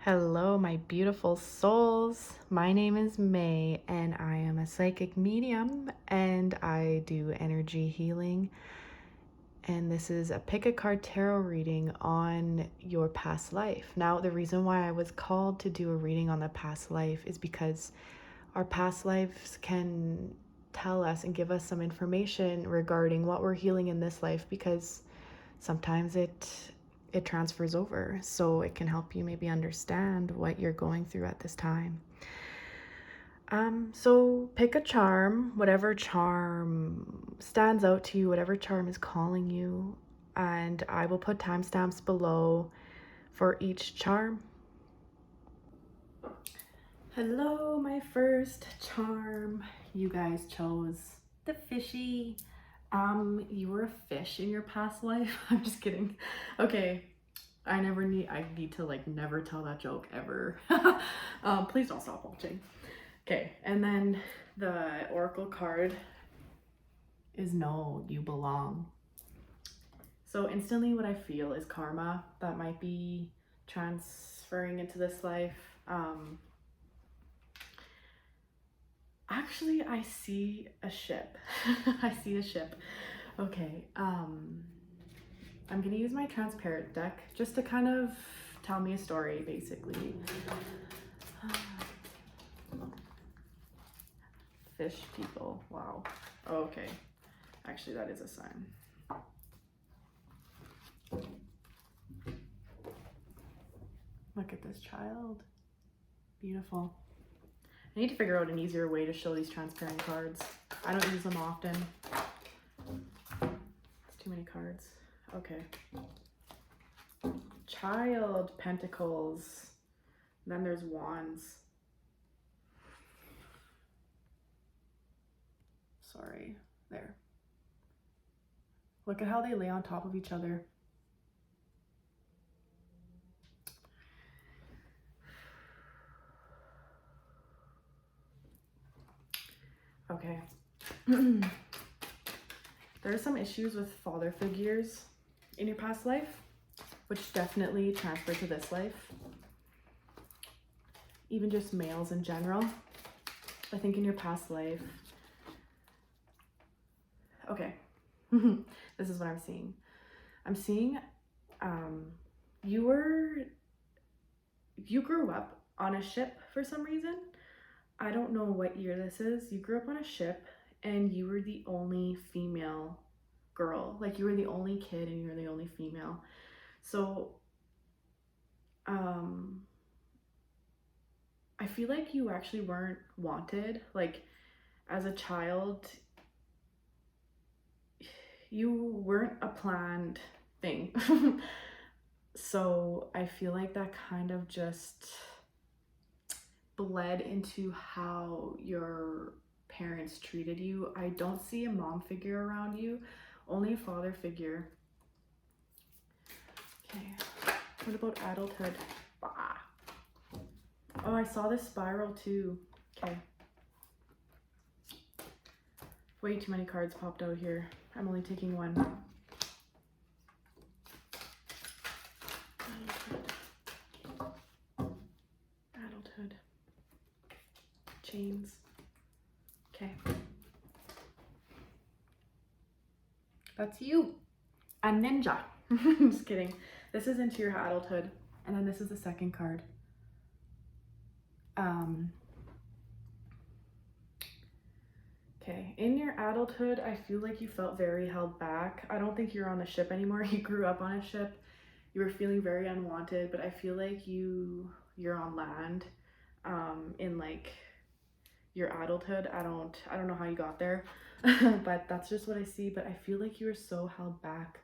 Hello, my beautiful souls. My name is May, and I am a psychic medium, and I do energy healing. And this is a pick a card tarot reading on your past life. Now, the reason why I was called to do a reading on the past life is because our past lives can tell us and give us some information regarding what we're healing in this life, because sometimes it transfers over, so it can help you maybe understand what you're going through at this time. So pick a charm, whatever charm stands out to you, whatever charm is calling you, and I will put timestamps below for each charm. Hello, my first charm. You guys chose the fishy. You were a fish in your past life. I'm just kidding. Okay, I need to like never tell that joke ever. Please don't stop watching. Okay, and then the oracle card is no, you belong. So instantly what I feel is karma that might be transferring into this life. Actually, I see a ship. I see a ship. Okay, I'm gonna use my transparent deck just to kind of tell me a story, basically. Fish people, wow. Okay, actually that is a sign. Look at this child, beautiful. I need to figure out an easier way to show these transparent cards. I don't use them often. It's too many cards. Okay. Child, pentacles. Then there's wands. Sorry, there. Look at how they lay on top of each other. Okay. There are some issues with father figures in your past life, which definitely transfer to this life. Even just males in general. I think in your past life. Okay. This is what I'm seeing. I'm seeing you grew up on a ship for some reason. I don't know what year this is. You grew up on a ship and you were the only female girl. Like, you were the only kid and you were the only female. So I feel like you actually weren't wanted. Like, as a child, you weren't a planned thing. So I feel like that kind of just bled into how your parents treated you. I don't see a mom figure around you, only a father figure. Okay, what about adulthood? Bah. Oh, I saw this spiral too. Okay. Way too many cards popped out here. I'm only taking one. Adulthood. Chains. Okay. That's you. A ninja. Just kidding. This is into your adulthood. And then this is the second card. Okay, in your adulthood, I feel like you felt very held back. I don't think you're on the ship anymore. You grew up on a ship. You were feeling very unwanted, but I feel like you're on land in like your adulthood. I don't know how you got there, but that's just what I see. But I feel like you were so held back.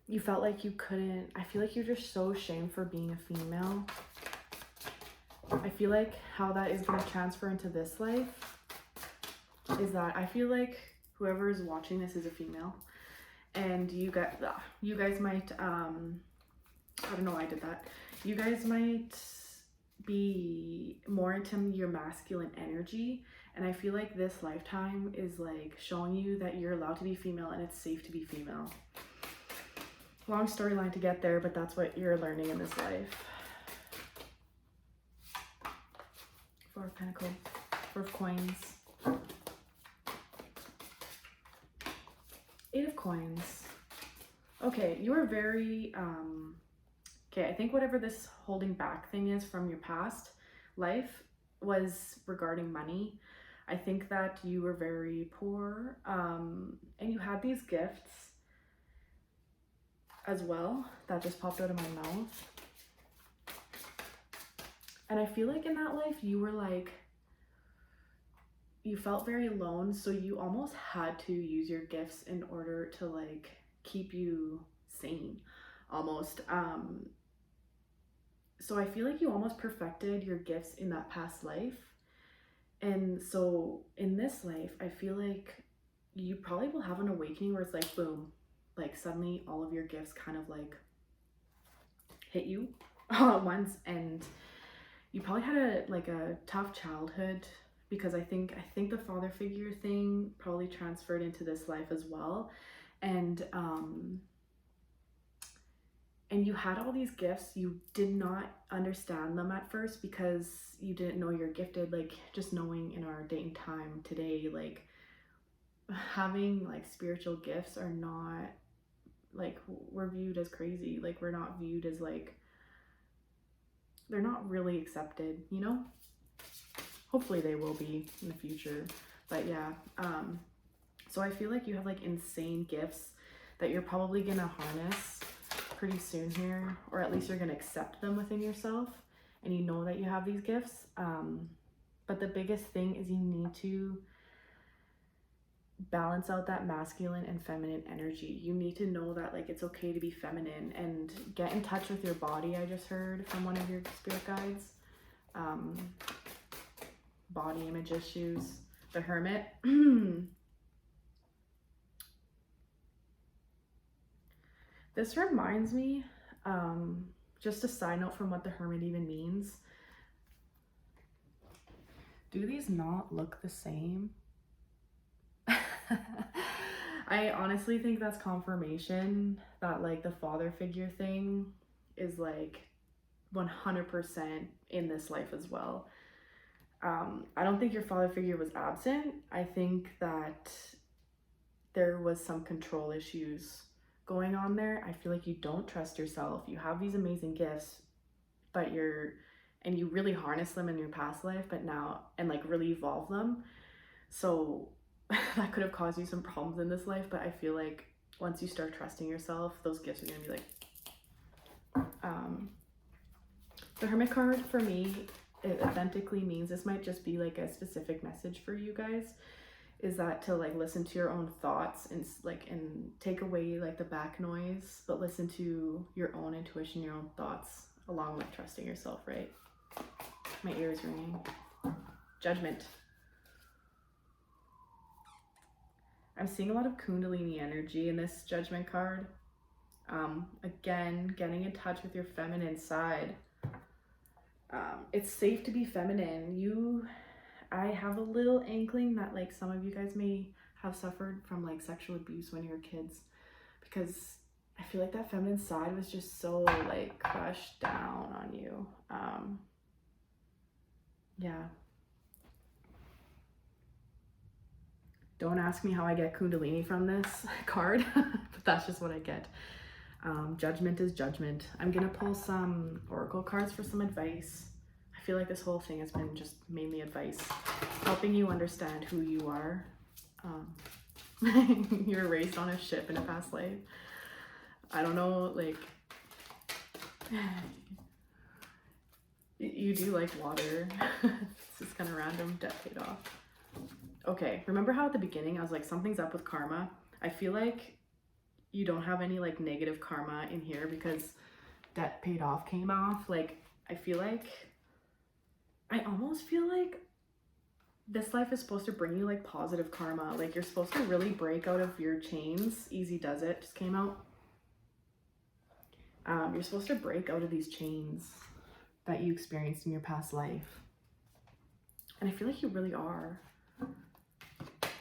You felt like you couldn't. I feel like you're just so ashamed for being a female. I feel like how that is going to transfer into this life is that I feel like whoever is watching this is a female, and you guys might I don't know why I did that. You guys might be more into your masculine energy, and I feel like this lifetime is like showing you that you're allowed to be female and it's safe to be female. long storyline to get there, but that's what you're learning in this life. Four of Pentacles, Four of Coins, Eight of Coins. Okay, you are very, okay, I think whatever this holding back thing is from your past life was regarding money. I think that you were very poor, and you had these gifts as well that just popped out of my mouth. And I feel like in that life you were like, you felt very alone, so you almost had to use your gifts in order to like keep you sane almost. So I feel like you almost perfected your gifts in that past life. And so in this life, I feel like you probably will have an awakening where it's like, boom, like suddenly all of your gifts kind of like hit you all at once. And you probably had a tough childhood, because I think the father figure thing probably transferred into this life as well. And you had all these gifts. You did not understand them at first because you didn't know you're gifted. Like, just knowing in our day and time today, like having like spiritual gifts are not like, we're viewed as crazy. Like, we're not viewed as like, they're not really accepted, you know? Hopefully they will be in the future. But yeah, so I feel like you have like insane gifts that you're probably gonna harness pretty soon here, or at least you're gonna accept them within yourself, and you know that you have these gifts. But the biggest thing is you need to balance out that masculine and feminine energy. You need to know that like it's okay to be feminine, and get in touch with your body. I just heard from one of your spirit guides. Body image issues, the Hermit. This reminds me, just a side note from what the Hermit even means. Do these not look the same? I honestly think that's confirmation that like the father figure thing is like 100% in this life as well. I don't think your father figure was absent. I think that there was some control issues going on there. I feel like you don't trust yourself. You have these amazing gifts, but you really harness them in your past life, but now, and like really evolve them. So that could have caused you some problems in this life, but I feel like once you start trusting yourself, those gifts are gonna be like, the Hermit card for me, it authentically means, this might just be like a specific message for you guys, is that to like listen to your own thoughts and take away like the back noise, but listen to your own intuition, your own thoughts, along with trusting yourself, right? My ear is ringing. Judgment. I'm seeing a lot of Kundalini energy in this Judgment card. Again, getting in touch with your feminine side. It's safe to be feminine. I have a little inkling that like some of you guys may have suffered from like sexual abuse when you were kids, because I feel like that feminine side was just so like crushed down on you. Yeah. Don't ask me how I get Kundalini from this card, but that's just what I get. Judgment is judgment. I'm gonna pull some oracle cards for some advice. I feel like this whole thing has been just mainly advice, helping you understand who you are. You were raised on a ship in a past life. I don't know, like, you do like water. It's just kind of random. Debt paid off. Okay, remember how at the beginning I was like, something's up with karma? I feel like you don't have any like negative karma in here because debt paid off came off. Like, I almost feel like this life is supposed to bring you like positive karma. Like, you're supposed to really break out of your chains. Easy does it, just came out. You're supposed to break out of these chains that you experienced in your past life. And I feel like you really are.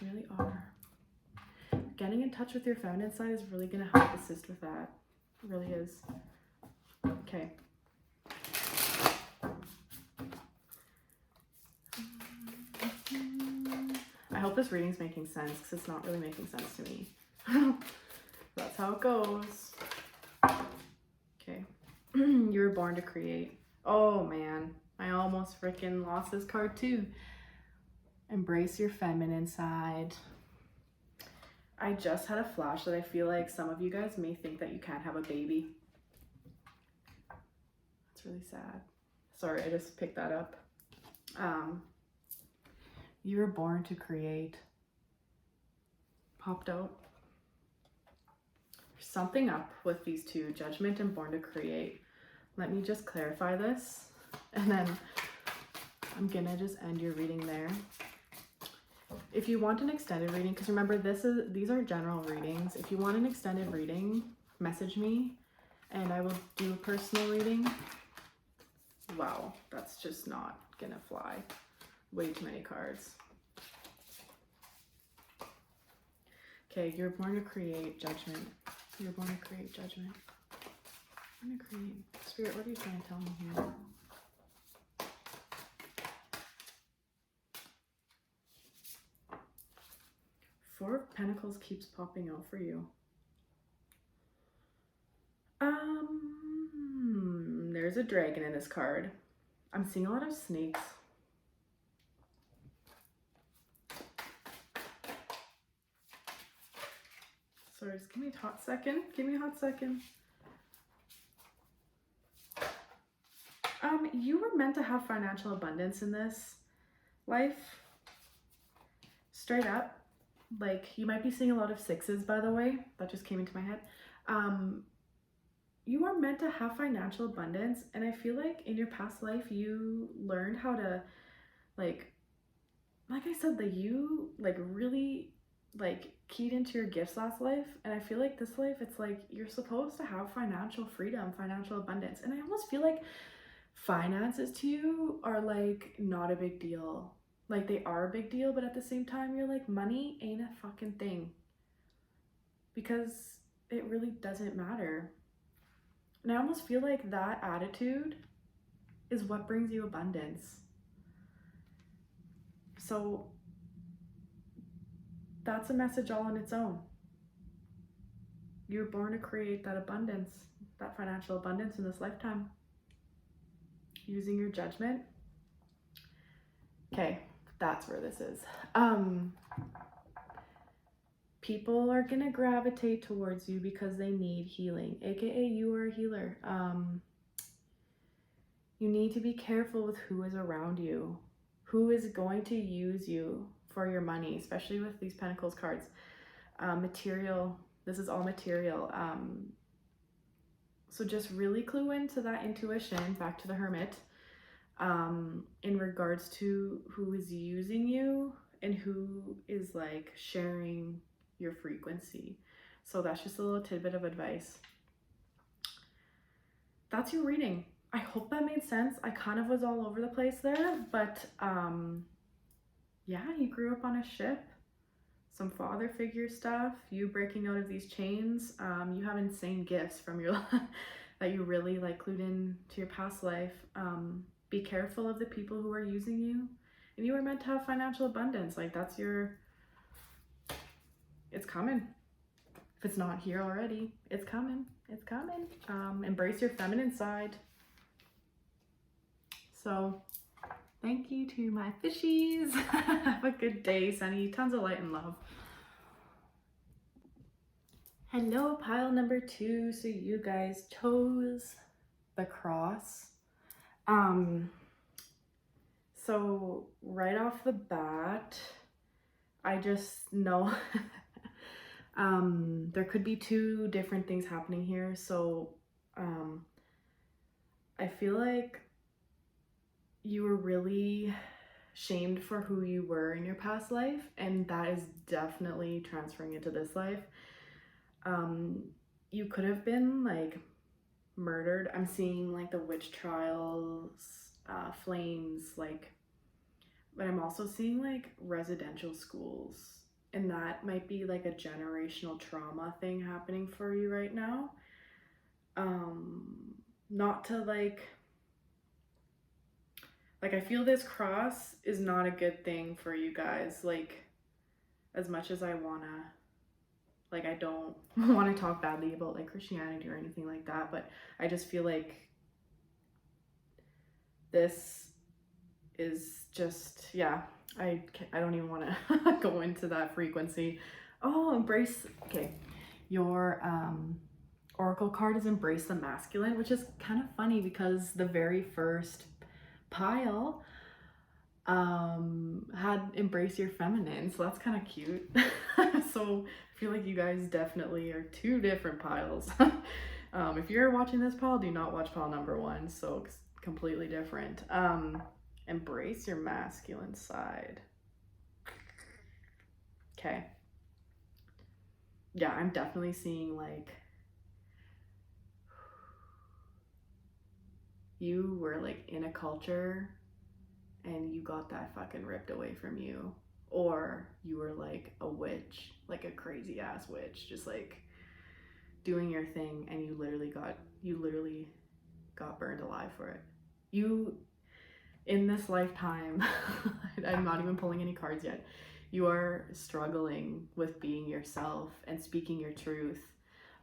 Really are. Getting in touch with your feminine side is really going to help assist with that. It really is. Okay. I hope this reading's making sense because it's not really making sense to me. That's how it goes. Okay. You were born to create. Oh man, I almost freaking lost this card too. Embrace your feminine side. I just had a flash that I feel like some of you guys may think that you can't have a baby. It's really sad. Sorry, I just picked that up. You were born to create. Popped out. There's something up with these two, judgment and born to create. Let me just clarify this, and then I'm gonna just end your reading there. If you want an extended reading, because remember these are general readings. If you want an extended reading, message me and I will do a personal reading. Wow, that's just not gonna fly. Way too many cards. Okay, you're born to create judgment. You're born to create judgment. Born to create. Spirit, what are you trying to tell me here? Four of Pentacles keeps popping out for you. There's a dragon in this card. I'm seeing a lot of snakes. Sorry, just give me a hot second. Give me a hot second. You were meant to have financial abundance in this life. Straight up. Like, you might be seeing a lot of sixes, by the way. That just came into my head. You are meant to have financial abundance, and I feel like in your past life you learned how to like I said, that you like really like keyed into your gifts last life, and I feel like this life it's like you're supposed to have financial freedom, financial abundance, and I almost feel like finances to you are like not a big deal. Like, they are a big deal, but at the same time you're like, money ain't a fucking thing, because it really doesn't matter. And I almost feel like that attitude is what brings you abundance. So that's a message all on its own. You're born to create that abundance, that financial abundance in this lifetime, using your judgment. Okay, that's where this is. People are gonna gravitate towards you because they need healing, aka you are a healer. You need to be careful with who is around you, who is going to use you for your money, especially with these Pentacles cards. Material, this is all material. So just really clue into that intuition, back to the Hermit, in regards to who is using you and who is like sharing your frequency. So that's just a little tidbit of advice. That's your reading. I hope that made sense. I kind of was all over the place there, but yeah, you grew up on a ship, some father figure stuff, you breaking out of these chains. You have insane gifts from your that you really like clued in to your past life. Be careful of the people who are using you, and you are meant to have financial abundance. Like, that's your, it's coming. If it's not here already, it's coming. It's coming. Embrace your feminine side. So thank you to my fishies. Have a good day, Sunny. Tons of light and love. Hello, pile number 2. So you guys chose the cross. So right off the bat, I just know there could be 2 different things happening here. So I feel like you were really shamed for who you were in your past life, and that is definitely transferring into this life. You could have been like murdered. I'm seeing like the witch trials, flames, like, but I'm also seeing like residential schools, and that might be like a generational trauma thing happening for you right now. not to like I feel this cross is not a good thing for you guys. Like, as much as I wanna, like, I don't want to talk badly about like Christianity or anything like that, but I just feel like this is just, yeah, I don't even want to go into that frequency. Oh, embrace, okay. Your oracle card is embrace the masculine, which is kind of funny because the very first pile had embrace your feminine, so that's kind of cute. So I feel like you guys definitely are two different piles. If you're watching this pile, do not watch pile number 1, so it's completely different. Embrace your masculine side. Okay. Yeah, I'm definitely seeing like you were like in a culture and you got that fucking ripped away from you, or you were like a witch, like a crazy ass witch, just like doing your thing, and you literally got burned alive for it. You, in this lifetime, I'm not even pulling any cards yet, you are struggling with being yourself and speaking your truth.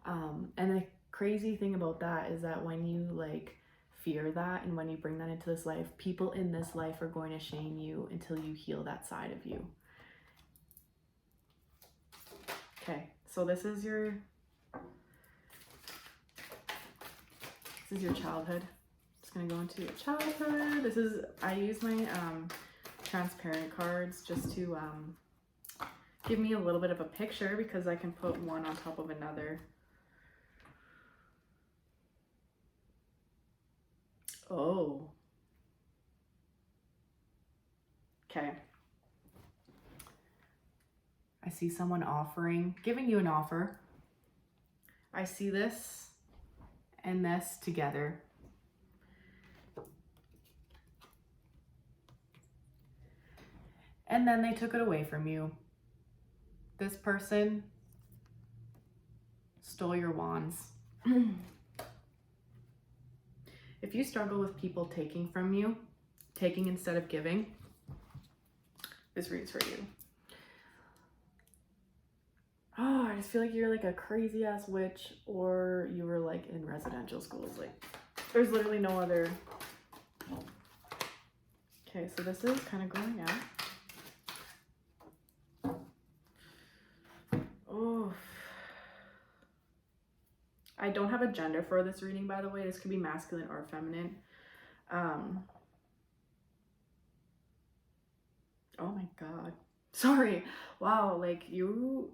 And the crazy thing about that is that when you like fear that and when you bring that into this life, people in this life are going to shame you until you heal that side of you. Okay, so this is your childhood. Just gonna go into your childhood. This is, I use my transparent cards just to give me a little bit of a picture, because I can put one on top of another. Oh. Okay. I see someone giving you an offer. I see this and this together. And then they took it away from you. This person stole your wands. If you struggle with people taking from you, taking instead of giving, this reads for you. Oh, I just feel like you're like a crazy ass witch, or you were like in residential schools. Like, there's literally no other. Okay, so this is kind of going out. Oh. I don't have a gender for this reading, by the way. This could be masculine or feminine. Oh my God. Sorry. Wow, like you,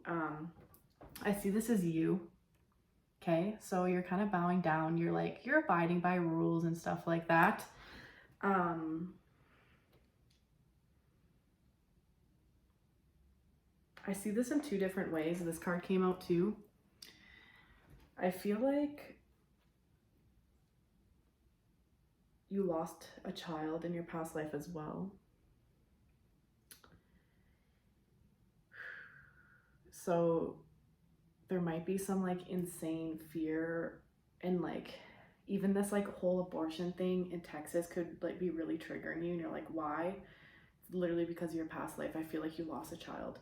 I see this as you. Okay, so you're kind of bowing down. You're like, you're abiding by rules and stuff like that. I see this in two different ways. This card came out too. I feel like you lost a child in your past life as well. So there might be some like insane fear, and like even this like whole abortion thing in Texas could like be really triggering you, and you're like, why? It's literally because of your past life. I feel like you lost a child.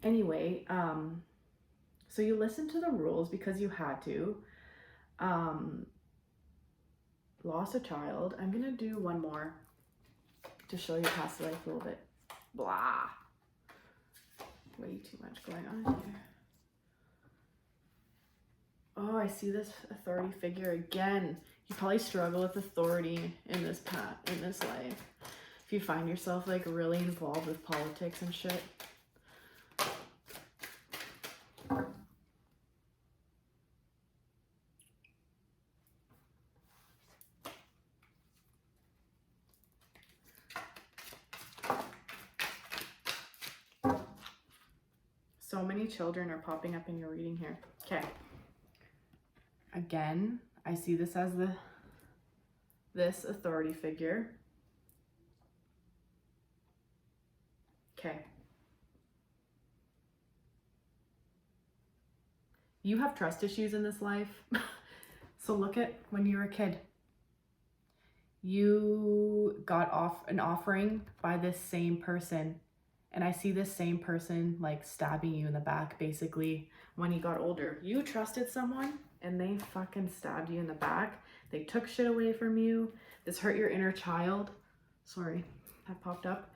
Anyway, so you listened to the rules because you had to. Lost a child. I'm gonna do one more to show you past life a little bit. Blah. Way too much going on here. Oh, I see this authority figure again. You probably struggle with authority in this life. If you find yourself like really involved with politics and shit. So many children are popping up in your reading here. Okay. Again, I see this as this authority figure. Okay. You have trust issues in this life. So look at when you were a kid. You got off an offering by this same person. And I see this same person like stabbing you in the back basically when you got older. You trusted someone and they fucking stabbed you in the back. They took shit away from you. This hurt your inner child. Sorry, that popped up.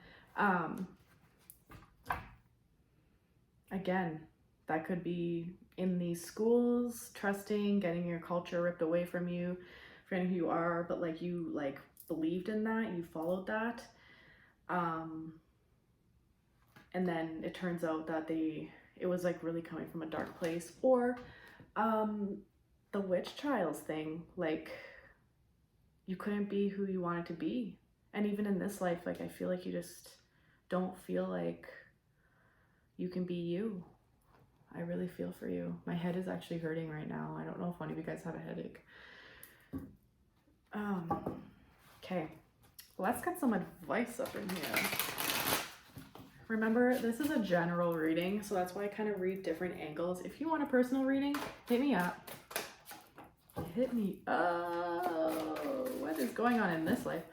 Again, that could be in these schools, trusting, getting your culture ripped away from you, forgetting who you are, but like you like believed in that, you followed that. And then it turns out that it was like really coming from a dark place. Or the witch trials thing, like you couldn't be who you wanted to be. And even in this life, like I feel like you just don't feel like you can be you. I really feel for you. My head is actually hurting right now. I don't know if one of you guys have a headache. Okay, let's get some advice up in here. Remember, this is a general reading, so that's why I kind of read different angles. If you want a personal reading, hit me up. Hit me up. What is going on in this life?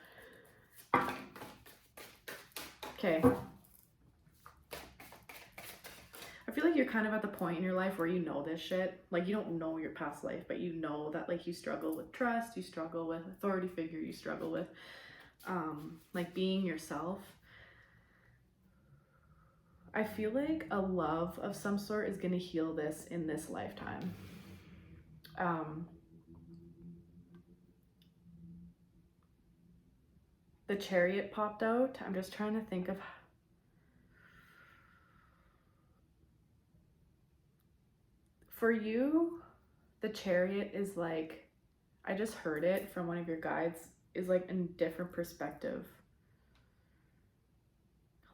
Okay. I feel like you're kind of at the point in your life where you know this shit. Like you don't know your past life, but you know that like you struggle with trust, you struggle with authority figure, you struggle with like being yourself. I feel like a love of some sort is going to heal this in this lifetime. The Chariot popped out. I'm just trying to think of... For you, the Chariot is like, I just heard it from one of your guides, is like a different perspective.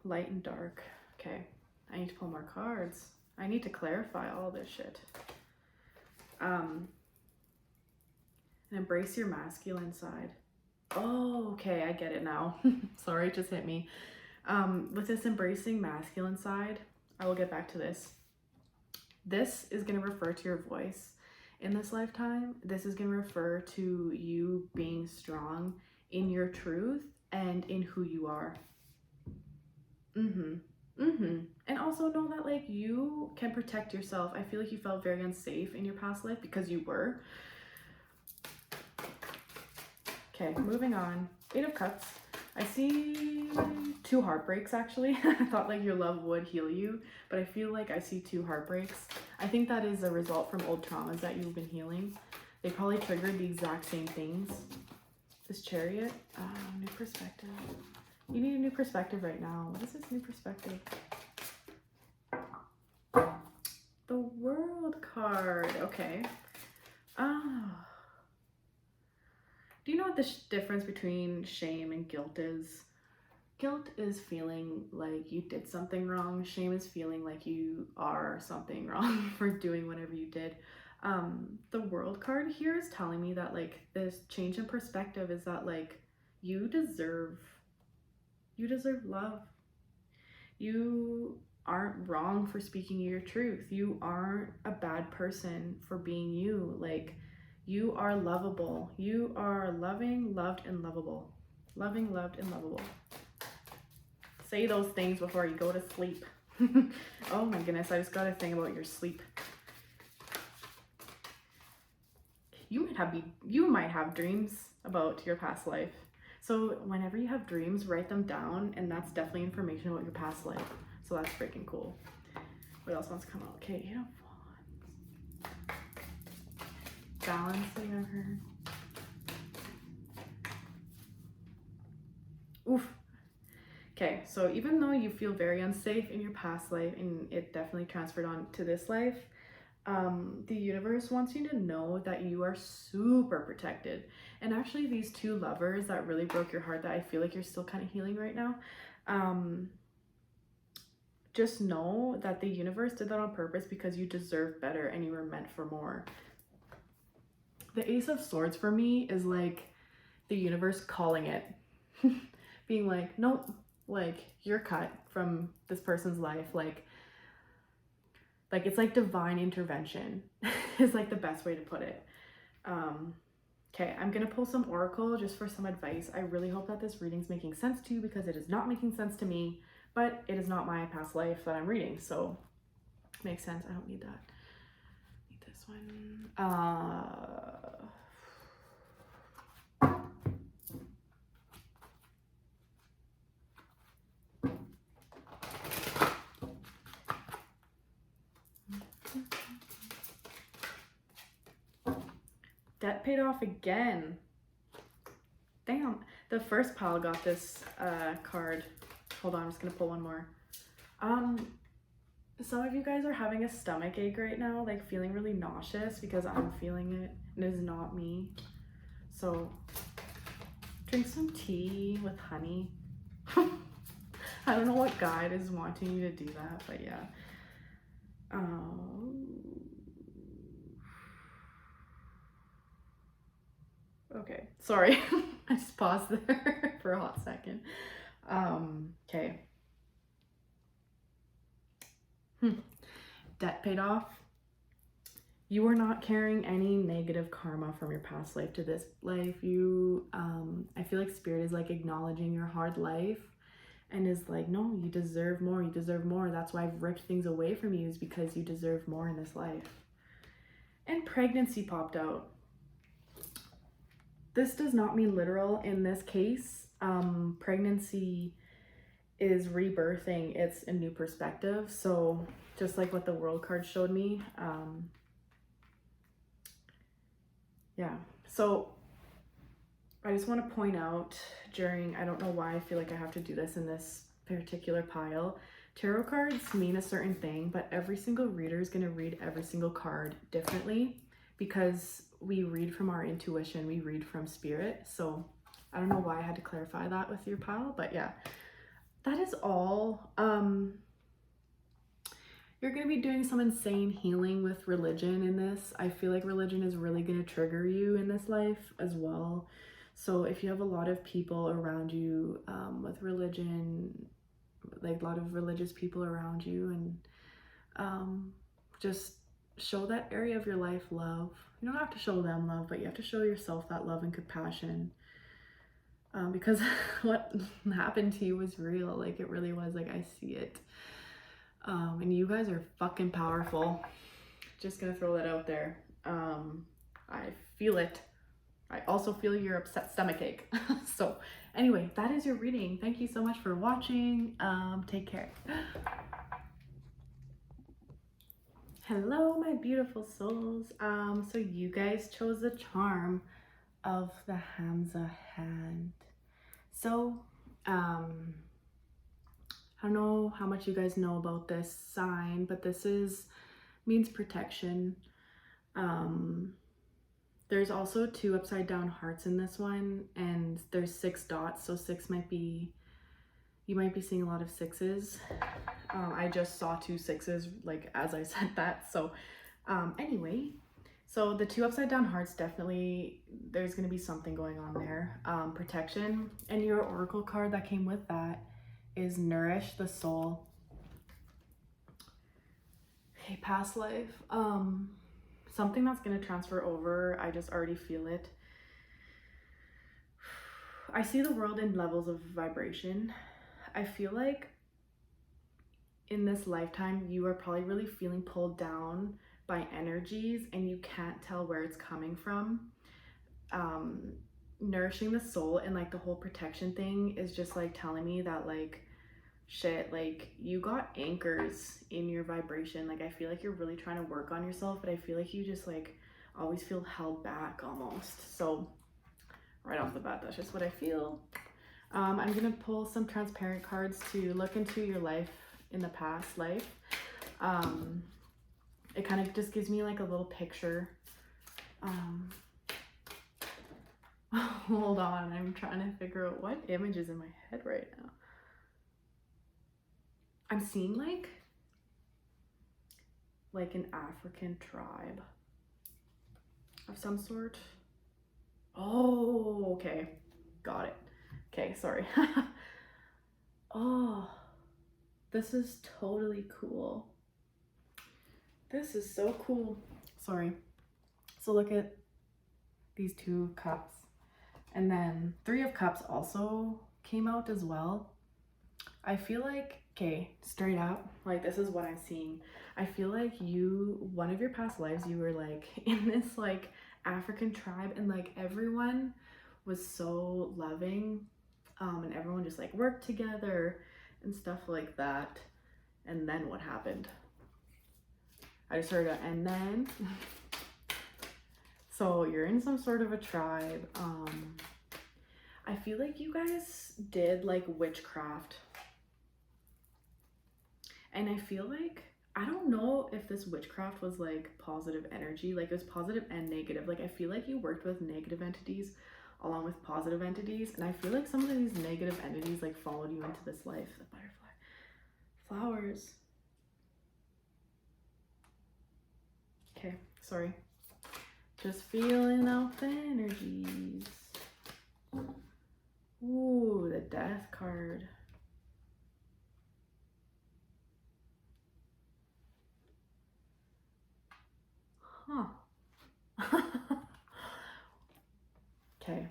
Light and dark. Okay, I need to pull more cards. I need to clarify all this shit. And embrace your masculine side. Oh, okay, I get it now. Sorry, it just hit me. With this embracing masculine side, I will get back to this. This is going to refer to your voice in this lifetime. This is going to refer to you being strong in your truth and in who you are. And also know that like you can protect yourself. I feel like you felt very unsafe in your past life because you were. Okay, moving on. 8 of Cups. I see 2 heartbreaks actually. I thought like your love would heal you, but I feel like I see 2 heartbreaks. I think that is a result from old traumas that you've been healing. They probably triggered the exact same things. This Chariot, new perspective. You need a new perspective right now. What is this new perspective? The World card. Okay. Do you know what the difference between shame and guilt is? Guilt is feeling like you did something wrong. Shame is feeling like you are something wrong for doing whatever you did. The World card here is telling me that like this change in perspective is that like you deserve love. You aren't wrong for speaking your truth. You aren't a bad person for being you. Like you are lovable. You are loving, loved, and lovable. Loving, loved, and lovable. Say those things before you go to sleep. Oh my goodness, I just got a thing about your sleep. You might have dreams about your past life. So whenever you have dreams, write them down, and that's definitely information about your past life. So that's freaking cool. What else wants to come out? Okay, 8 of Wands. Balancing of her. Oof. Okay, so even though you feel very unsafe in your past life, and it definitely transferred on to this life, the universe wants you to know that you are super protected. And actually these 2 lovers that really broke your heart that I feel like you're still kind of healing right now, just know that the universe did that on purpose because you deserve better and you were meant for more. The Ace of Swords for me is like the universe calling it. Being like, nope, like you're cut from this person's life. Like it's like divine intervention is like the best way to put it. Okay, I'm gonna pull some oracle just for some advice. I really hope that this reading's making sense to you, because it is not making sense to me, but it is not my past life that I'm reading, so makes sense. I don't need that. Need this one. Debt paid off again. Damn. The first pile got this card. Hold on, I'm just gonna pull one more. Some of you guys are having a stomach ache right now, like feeling really nauseous, because I'm feeling it, and it is not me. So drink some tea with honey. I don't know what guide is wanting you to do that, but yeah. Okay, sorry. I just paused there for a hot second. Okay. Debt paid off. You are not carrying any negative karma from your past life to this life. I feel like spirit is like acknowledging your hard life and is like, no, you deserve more. You deserve more. That's why I've ripped things away from you, is because you deserve more in this life. And pregnancy popped out. This does not mean literal in this case. Pregnancy is rebirthing. It's a new perspective. So just like what the world card showed me, yeah. So I just want to point out I don't know why I feel like I have to do this in this particular pile. Tarot cards mean a certain thing, but every single reader is going to read every single card differently, because we read from our intuition, we read from spirit. So I don't know why I had to clarify that with your pile, but yeah, that is all. You're going to be doing some insane healing with religion in this. I feel like religion is really going to trigger you in this life as well. So if you have a lot of people around you with religion, like a lot of religious people around you, and just show that area of your life love. You don't have to show them love, but you have to show yourself that love and compassion, because what happened to you was real. Like, it really was. Like, I see it. And you guys are fucking powerful. Just gonna throw that out there. I feel it. I also feel your upset stomach ache. So anyway, that is your reading. Thank you so much for watching. Take care. Hello, my beautiful souls. So you guys chose the charm of the Hamsa hand. So, I don't know how much you guys know about this sign, but this means protection. There's also 2 upside down hearts in this one, and there's 6 dots, so 6 might be, you might be seeing a lot of 6s. I just saw 2 6s, like, as I said that. So anyway, so the 2 upside down hearts, definitely there's going to be something going on there. Protection. And your oracle card that came with that is nourish the soul. Okay, past life. Something that's going to transfer over. I just already feel it. I see the world in levels of vibration. I feel like in this lifetime, you are probably really feeling pulled down by energies, and you can't tell where it's coming from. Nourishing the soul and like the whole protection thing is just like telling me that, like, shit, like, you got anchors in your vibration. Like, I feel like you're really trying to work on yourself, but I feel like you just like always feel held back almost. So right off the bat, that's just what I feel. I'm gonna pull some transparent cards to look into your life in the past life. It kind of just gives me like a little picture. Hold on, I'm trying to figure out what image is in my head right now. I'm seeing like an African tribe of some sort. Oh, okay, got it. Okay, sorry. Oh, this is totally cool. This is so cool. Sorry. So look at these 2 cups. And then 3 of cups also came out as well. I feel like, okay, straight up, like this is what I'm seeing. I feel like one of your past lives, you were like in this like African tribe, and like everyone was so loving, and everyone just like worked together and stuff like that. And then what happened? I just heard and then. So you're in some sort of a tribe. I feel like you guys did like witchcraft. And I feel like, I don't know if this witchcraft was like positive energy, like it was positive and negative. Like I feel like you worked with negative entities along with positive entities. And I feel like some of these negative entities like followed you into this life. The butterfly. Flowers. Okay, sorry. Just feeling out the energies. Ooh, the death card. Huh. Okay.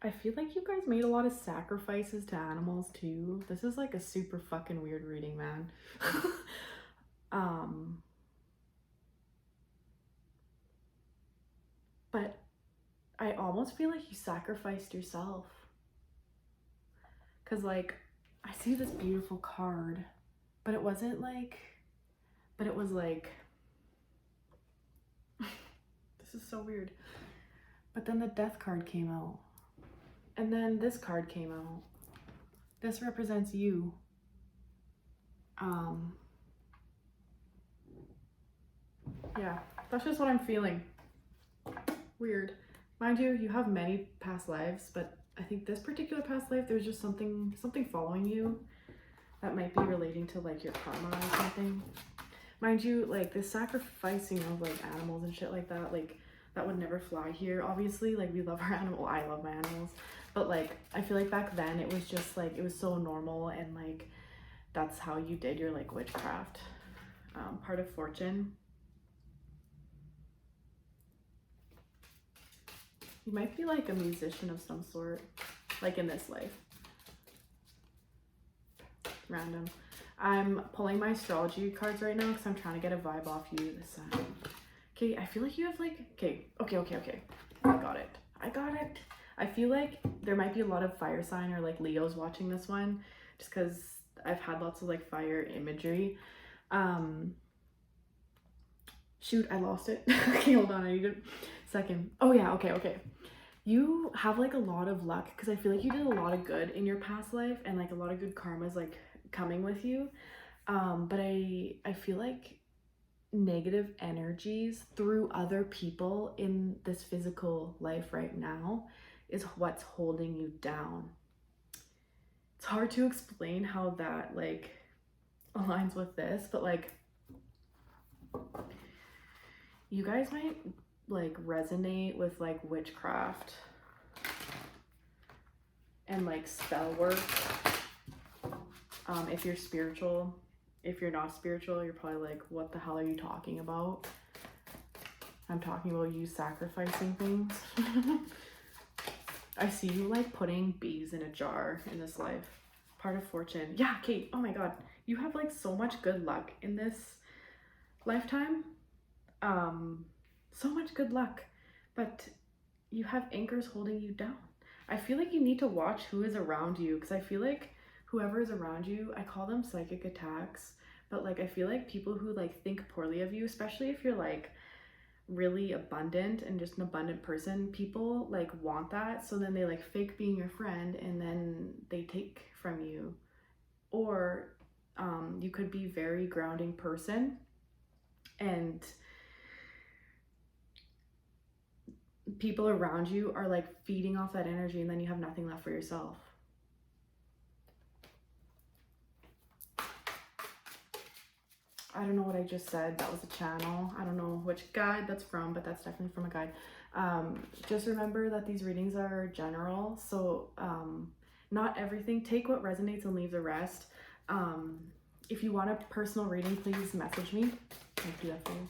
I feel like you guys made a lot of sacrifices to animals too. This is like a super fucking weird reading, man. But I almost feel like you sacrificed yourself. Cause like, I see this beautiful card, but it wasn't like, but it was like, this is so weird. But then the death card came out. And then this card came out. This represents you. Yeah, that's just what I'm feeling. Weird. Mind you, you have many past lives, but I think this particular past life, there's just something following you that might be relating to like your karma or something. Mind you, like this sacrificing of like animals and shit like that, like that would never fly here. Obviously, like we love our animal. I love my animals. But like, I feel like back then it was just like, it was so normal, and like, that's how you did your like witchcraft. Part of fortune. You might be like a musician of some sort, like in this life. Random. I'm pulling my astrology cards right now because I'm trying to get a vibe off you this time. Okay, I feel like you have like, okay. I got it. I feel like there might be a lot of fire sign or like Leos watching this one, just because I've had lots of like fire imagery. Shoot, I lost it. Okay, hold on, I need a second. Oh yeah, okay. You have like a lot of luck because I feel like you did a lot of good in your past life, and like a lot of good karma is like coming with you. But I feel like negative energies through other people in this physical life right now is what's holding you down. It's hard to explain how that like aligns with this, but like you guys might like resonate with like witchcraft and like spell work. If you're spiritual. If you're not spiritual, you're probably like, what the hell are you talking about? I'm talking about you sacrificing things. I see you like putting bees in a jar in this life. Part of fortune. Yeah, Kate, oh my god. You have like so much good luck in this lifetime. So much good luck. But you have anchors holding you down. I feel like you need to watch who is around you, because I feel like whoever is around you, I call them psychic attacks, but like I feel like people who like think poorly of you, especially if you're like really abundant and just an abundant person, people like want that, so then they like fake being your friend and then they take from you. Or you could be very grounding person and people around you are like feeding off that energy, and then you have nothing left for yourself. I don't know what I just said. That was a channel. I don't know which guide that's from, but that's definitely from a guide. Just remember that these readings are general, so not everything. Take what resonates and leave the rest. If you want a personal reading, please message me. I'll do that for you.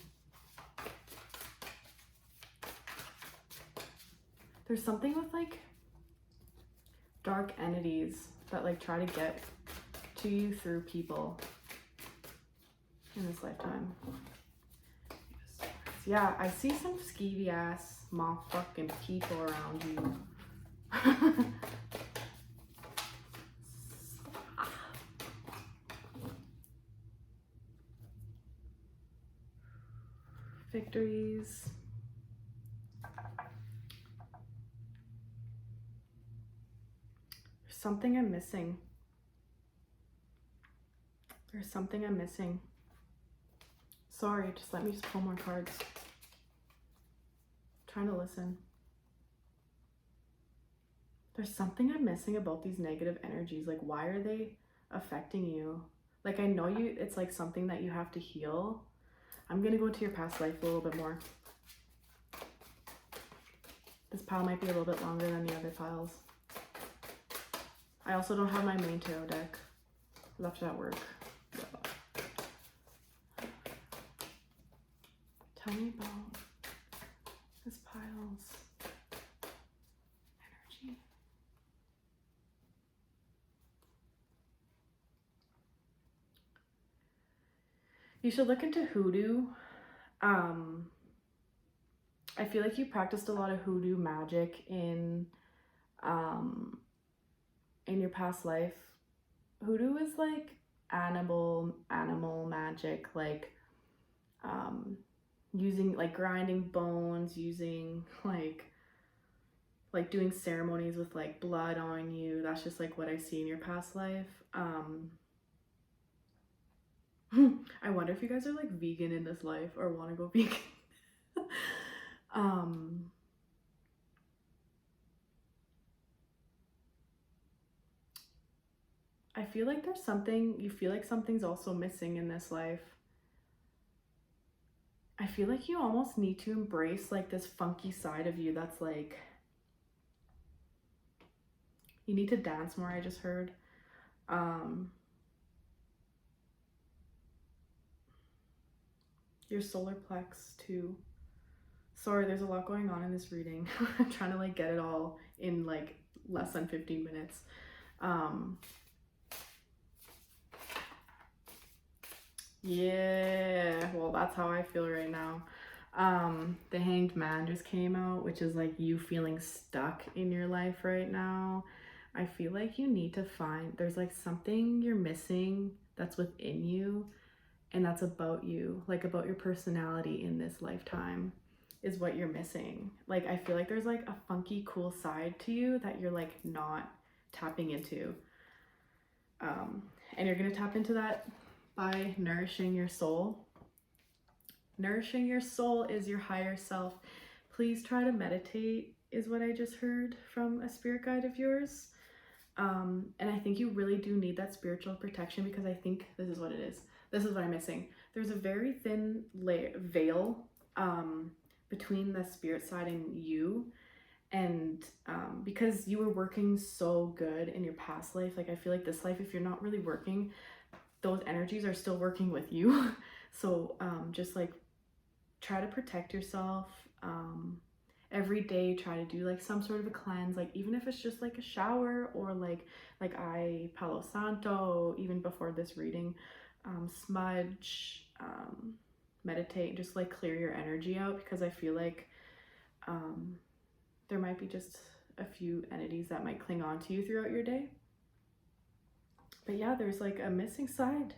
There's something with like dark entities that like try to get to you through people in this lifetime. Yeah, I see some skeevy ass motherfucking people around you. Victories. There's something I'm missing. There's something I'm missing. Sorry, just let me just pull more cards. I'm trying to listen. There's something I'm missing about these negative energies. Like, why are they affecting you? Like, I know you, it's like something that you have to heal. I'm gonna go into your past life a little bit more. This pile might be a little bit longer than the other piles. I also don't have my main tarot deck. Left it at work. Tell me about this pile's energy. You should look into hoodoo. I feel like you practiced a lot of hoodoo magic in your past life. Hoodoo is like animal magic, like using like grinding bones, using like doing ceremonies with like blood on you. That's just like what I see in your past life. I wonder if you guys are like vegan in this life or want to go vegan. I feel like there's something, you feel like something's also missing in this life. I feel like you almost need to embrace like this funky side of you that's like, you need to dance more, I just heard. Your solar plex too. Sorry, there's a lot going on in this reading. I'm trying to like get it all in like less than 15 minutes. Yeah, well, that's how I feel right now. The Hanged Man just came out, which is like you feeling stuck in your life right now. I feel like you need to find, there's like something you're missing that's within you, and that's about you, like about your personality in this lifetime is what you're missing. Like, I feel like there's like a funky, cool side to you that you're like not tapping into. And you're gonna tap into that by nourishing your soul. Nourishing your soul is your higher self. Please try to meditate, is what I just heard from a spirit guide of yours. And I think you really do need that spiritual protection, because I think this is what it is. This is what I'm missing. There's a very thin veil between the spirit side and you. And because you were working so good in your past life, like I feel like this life, if you're not really working, those energies are still working with you. So just like try to protect yourself. Every day try to do like some sort of a cleanse, like even if it's just like a shower, or like I Palo Santo even before this reading, smudge, meditate, just like clear your energy out, because I feel like there might be just a few entities that might cling on to you throughout your day. But yeah, there's like a missing side.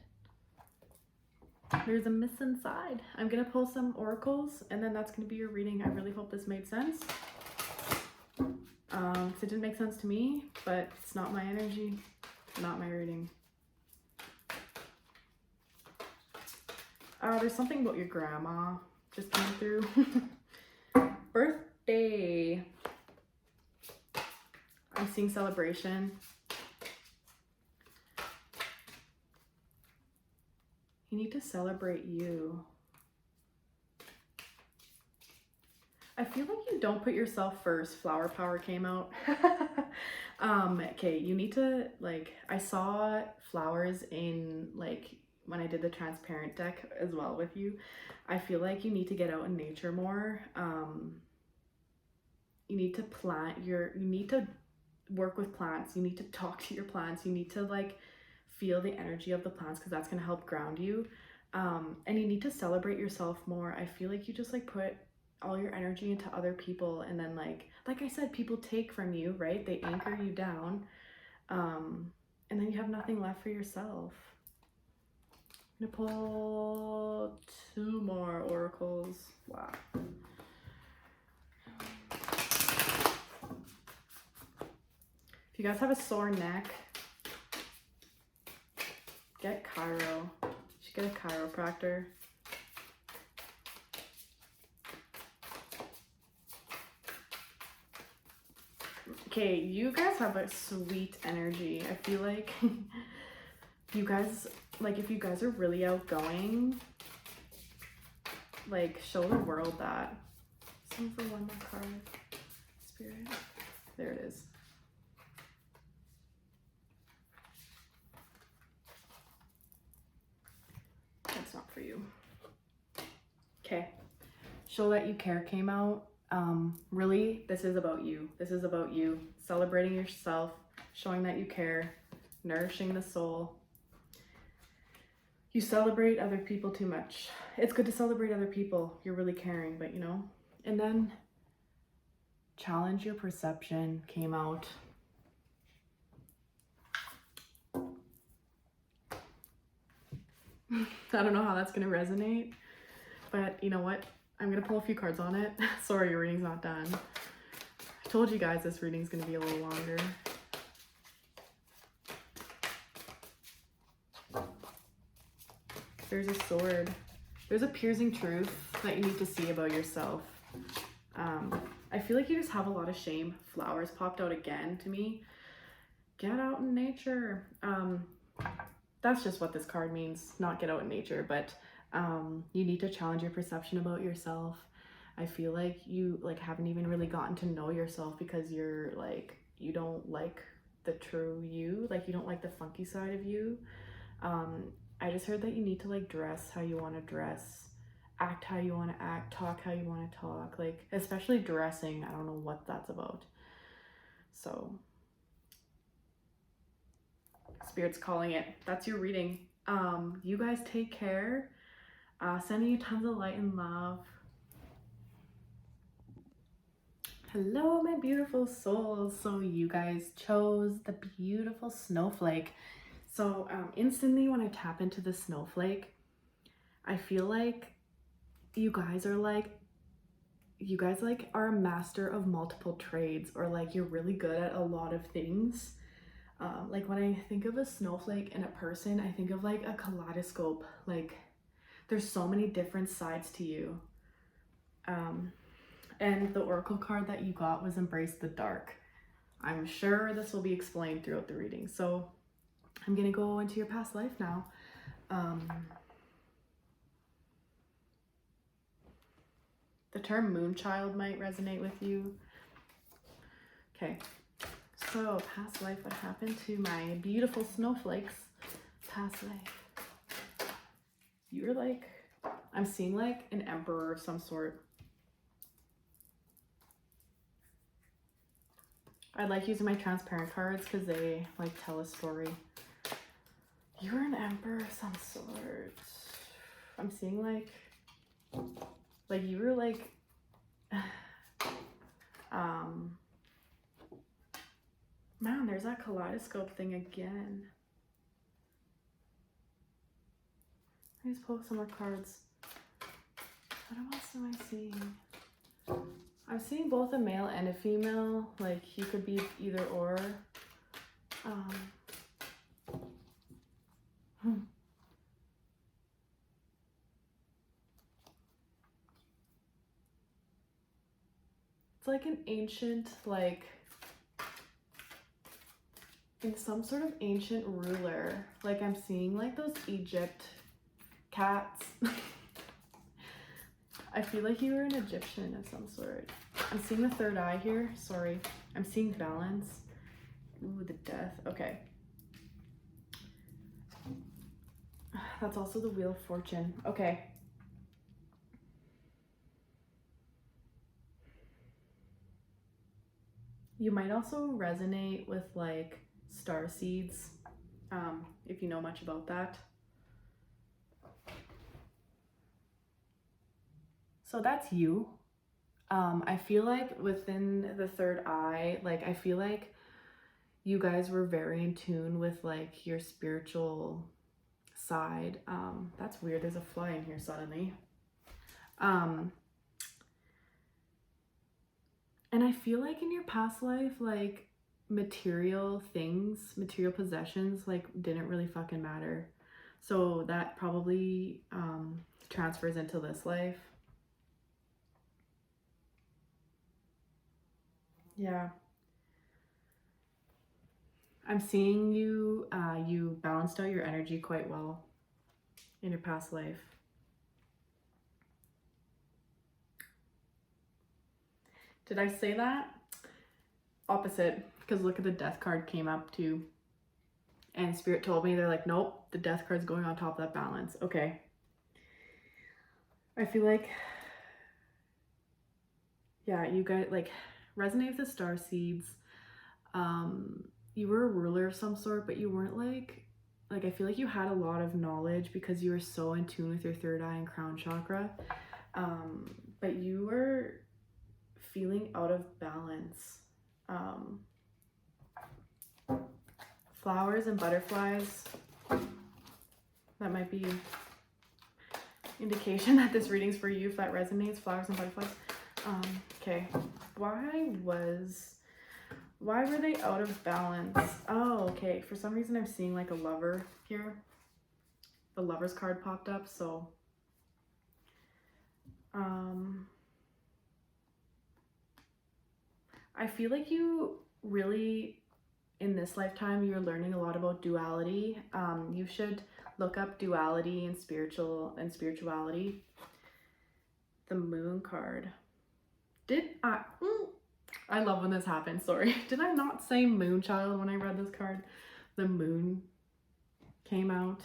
There's a missing side. I'm gonna pull some oracles, and then that's gonna be your reading. I really hope this made sense. It didn't make sense to me, but it's not my energy, not my reading. There's something about your grandma just came through. Birthday. I'm seeing celebration. You need to celebrate you. I feel like you don't put yourself first. Flower power came out. Okay, you need to, like, I saw flowers in, like, when I did the transparent deck as well with you. I feel like you need to get out in nature more. you need to you need to work with plants. You need to talk to your plants. You need to like feel the energy of the plants, because that's going to help ground you. And you need to celebrate yourself more. I feel like you just like put all your energy into other people, and then like I said, people take from you, right? They anchor you down, and then you have nothing left for yourself. I'm gonna pull 2 more oracles. Wow. If you guys have a sore neck, get chiro. You should get a chiropractor. Okay, you guys have a sweet energy. I feel like you guys, like if you guys are really outgoing, like show the world that. Same for one more card. Spirit. There it is. That's not for you. Okay. Show that you care came out. Really, this is about you. This is about you. Celebrating yourself, showing that you care, nourishing the soul. You celebrate other people too much. It's good to celebrate other people. You're really caring, but you know. And then challenge your perception came out. I don't know how that's going to resonate, but you know what? I'm going to pull a few cards on it. Sorry, your reading's not done. I told you guys this reading's going to be a little longer. There's a sword. There's a piercing truth that you need to see about yourself. I feel like you just have a lot of shame. Flowers popped out again to me. Get out in nature. That's just what this card means, not get out in nature, but you need to challenge your perception about yourself. I feel like you like haven't even really gotten to know yourself, because you're like, you don't like the true you, like you don't like the funky side of you. I just heard that you need to like dress how you want to dress, act how you want to act, talk how you want to talk, like especially dressing. I don't know what that's about. So Spirit's calling it. That's your reading. You guys take care. Sending you tons of light and love. Hello, my beautiful souls. So you guys chose the beautiful snowflake. So instantly when I tap into the snowflake, I feel like you guys are are a master of multiple trades, or like you're really good at a lot of things. Like when I think of a snowflake and a person, I think of like a kaleidoscope. Like there's so many different sides to you. And the oracle card that you got was Embrace the Dark. I'm sure this will be explained throughout the reading. So I'm gonna go into your past life now. The term moonchild might resonate with you. Okay, so past life, what happened to my beautiful snowflakes? Past life. You're like, I'm seeing like an emperor of some sort. I like using my transparent cards because they like tell a story. You're an emperor of some sort. I'm seeing like you were like, man, there's that kaleidoscope thing again. I just pull some more cards. What else am I seeing? I'm seeing both a male and a female. Like you could be either or. It's like an ancient, like in some sort of ancient ruler. Like I'm seeing like those Egypt cats. I feel like you were an Egyptian of some sort. I'm seeing the third eye here. Sorry. I'm seeing balance. Ooh, the death. Okay. That's also the Wheel of Fortune. Okay. You might also resonate with like star seeds, if you know much about that. So that's you. I feel like within the third eye, like I feel like you guys were very in tune with like your spiritual side. That's weird. There's a fly in here suddenly. And I feel like in your past life, like material things, material possessions, like didn't really fucking matter. So that probably transfers into this life. Yeah. I'm seeing you, you balanced out your energy quite well in your past life. Did I say that? Opposite, because look at the death card came up too. And Spirit told me, they're like, nope, the death card's going on top of that balance. Okay. I feel like, yeah, you guys like resonate with the star seeds. You were a ruler of some sort, but you weren't like I feel like you had a lot of knowledge because you were so in tune with your third eye and crown chakra. But you were feeling out of balance. Flowers and butterflies, that might be indication that this reading's for you if that resonates. Flowers and butterflies. Okay, why were they out of balance? Oh, okay, for some reason I'm seeing like a lover here. The Lover's card popped up, so I feel like you really, in this lifetime, you're learning a lot about duality. You should look up duality and spirituality. The Moon card. I love when this happens. Sorry. Did I not say Moonchild when I read this card? The moon came out.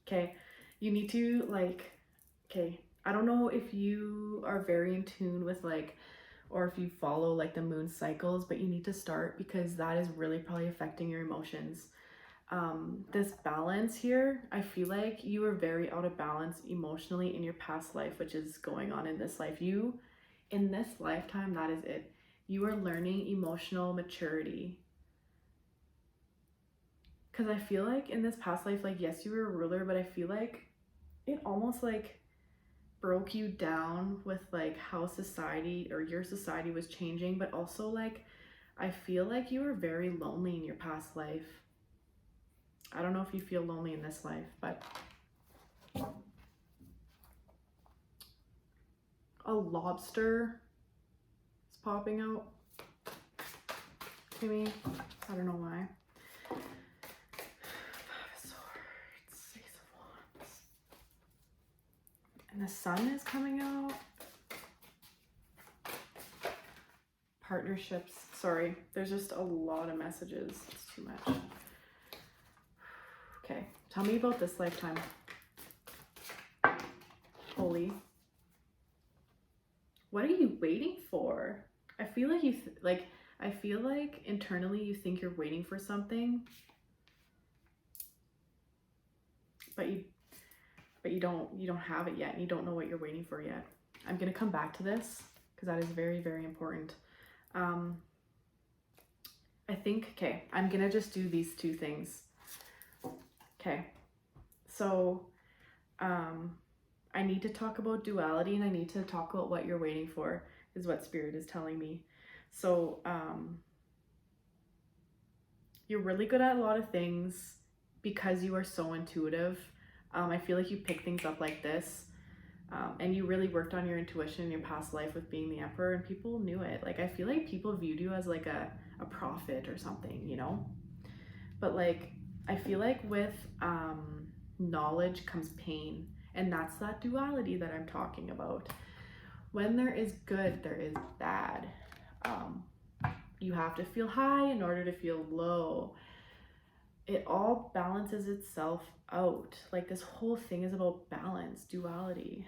Okay. You need to okay. I don't know if you are very in tune with or if you follow like the moon cycles, but you need to start because that is really probably affecting your emotions. This balance here, I feel like you were very out of balance emotionally in your past life, which is going on in this life. In this lifetime, that is it. You are learning emotional maturity. Because I feel like in this past life, yes, you were a ruler, but I feel like it almost broke you down with how society or your society was changing, but also I feel like you were very lonely in your past life. I don't know if you feel lonely in this life, but a lobster is popping out to me. I don't know why. And the sun is coming out. Partnerships. Sorry, there's just a lot of messages. It's too much. Okay, tell me about this lifetime. Holy. What are you waiting for? I feel like you I feel like internally you think you're waiting for something, but you don't have it yet, and you don't know what you're waiting for yet. I'm gonna come back to this because that is very, very important. I think, okay, I'm gonna just do these two things. Okay, so I need to talk about duality, and I need to talk about what you're waiting for, is what Spirit is telling me. So you're really good at a lot of things because you are so intuitive. I feel like you pick things up like this, and you really worked on your intuition in your past life with being the Emperor, and people knew it. I feel like people viewed you as a prophet or something, you know? But I feel like with knowledge comes pain, and that's that duality that I'm talking about. When there is good, there is bad. You have to feel high in order to feel low. It all balances itself out. This whole thing is about balance, duality.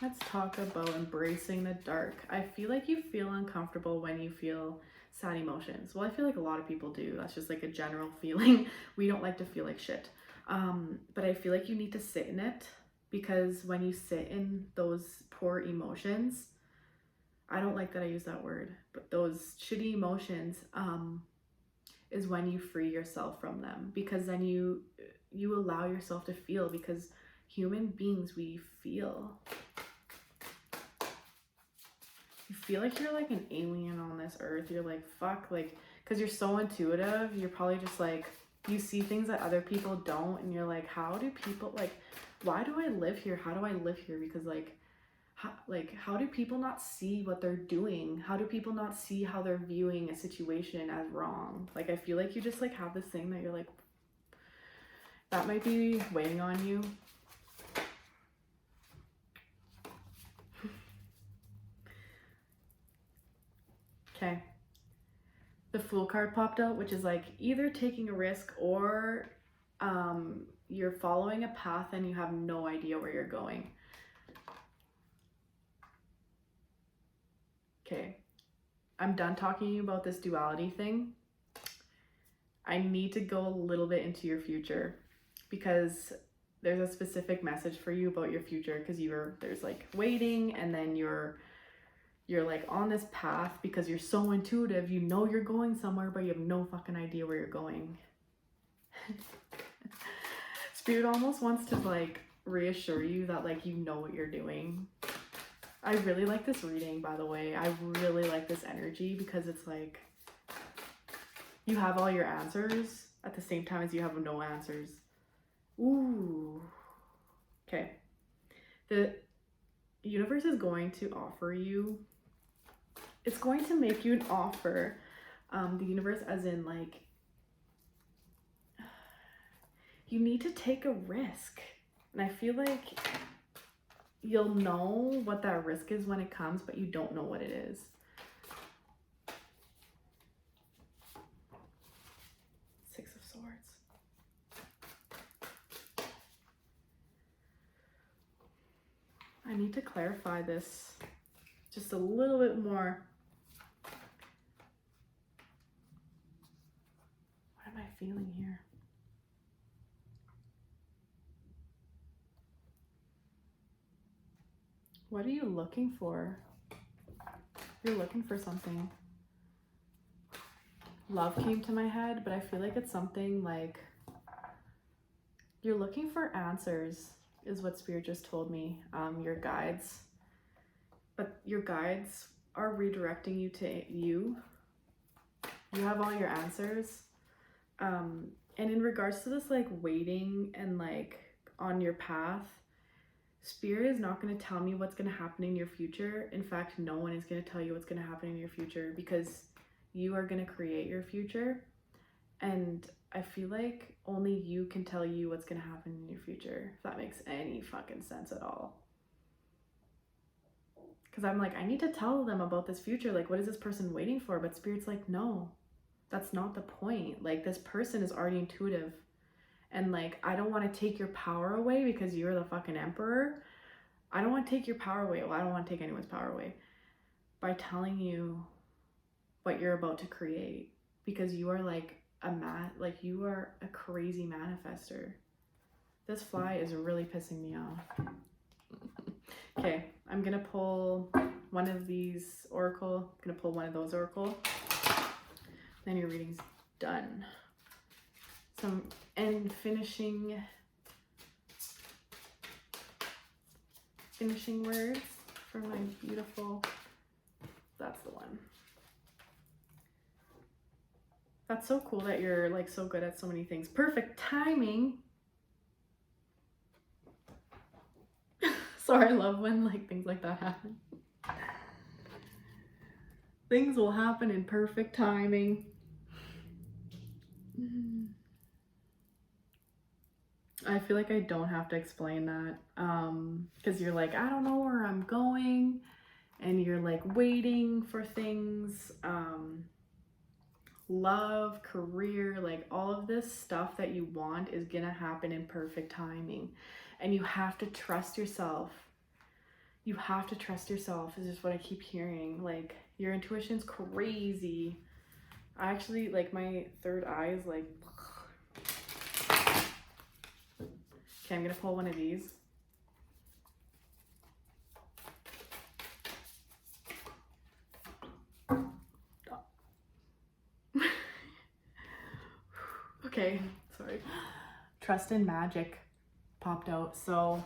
Let's talk about embracing the dark. I feel like you feel uncomfortable when you feel sad emotions. Well, I feel like a lot of people do. That's just like a general feeling. We don't like to feel like shit. But I feel like you need to sit in it, because when you sit in those poor emotions, I don't like that I use that word, but those shitty emotions, is when you free yourself from them, because then you allow yourself to feel, because human beings, we feel. You feel like you're like an alien on this earth. You're like, fuck, like, because you're so intuitive, you're probably just like, you see things that other people don't, and you're like, how do people, like, why do I live here? How do I live here? Because how do people not see what they're doing? How do people not see how they're viewing a situation as wrong? Like, I feel like you just like have this thing that you're like, that might be weighing on you. Okay. The Fool card popped out, which is like either taking a risk or you're following a path and you have no idea where you're going. Okay. I'm done talking about this duality thing. I need to go a little bit into your future, because there's a specific message for you about your future, because there's like waiting, and then you're like on this path because you're so intuitive, you know you're going somewhere, but you have no fucking idea where you're going. Spirit almost wants to like reassure you that like you know what you're doing. I really like this reading, by the way. I really like this energy, because it's like you have all your answers at the same time as you have no answers. Ooh. Okay. The universe is going to offer you, it's going to make you an offer. The universe, as in like, you need to take a risk. And I feel like you'll know what that risk is when it comes, but you don't know what it is. Six of Swords. I need to clarify this just a little bit more. What am I feeling here? What are you looking for? You're looking for something. Love came to my head, but I feel like it's something like you're looking for answers, is what Spirit just told me. Your guides. But your guides are redirecting you to you. You have all your answers. And in regards to this like waiting and like on your path, Spirit is not going to tell me what's going to happen in your future. In fact, no one is going to tell you what's going to happen in your future, because you are going to create your future. And I feel like only you can tell you what's going to happen in your future, if that makes any fucking sense at all. Because I'm like, I need to tell them about this future. Like, what is this person waiting for? But Spirit's like, no, that's not the point. Like, this person is already intuitive. And like, I don't want to take your power away because you're the fucking emperor. I don't want to take your power away. Well, I don't want to take anyone's power away by telling you what you're about to create, because you are like you are a crazy manifester. This fly is really pissing me off. Okay, I'm gonna pull one of these oracle. I'm gonna pull one of those oracle. Then your reading's done. And finishing words for my beautiful, that's the one. That's so cool that you're like so good at so many things. Perfect timing. Sorry, I love when like things like that happen. Things will happen in perfect timing. I feel like I don't have to explain that, because you're like, I don't know where I'm going, and you're like waiting for things, love, career, like all of this stuff that you want is gonna happen in perfect timing, and you have to trust yourself. you have to trust yourself is just what I keep hearing. Like, your intuition's crazy. I actually, like, my third eye is like, okay, I'm gonna pull one of these. Okay, sorry. Trust in magic popped out. So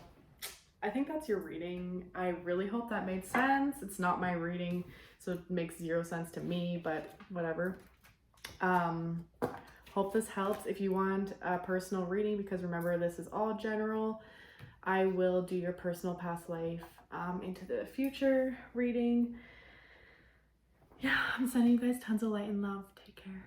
I think that's your reading. I really hope that made sense. It's not my reading, so it makes 0 sense to me, but whatever. Hope this helps. If you want a personal reading, because remember, this is all general, I will do your personal past life into the future reading. Yeah, I'm sending you guys tons of light and love. Take care.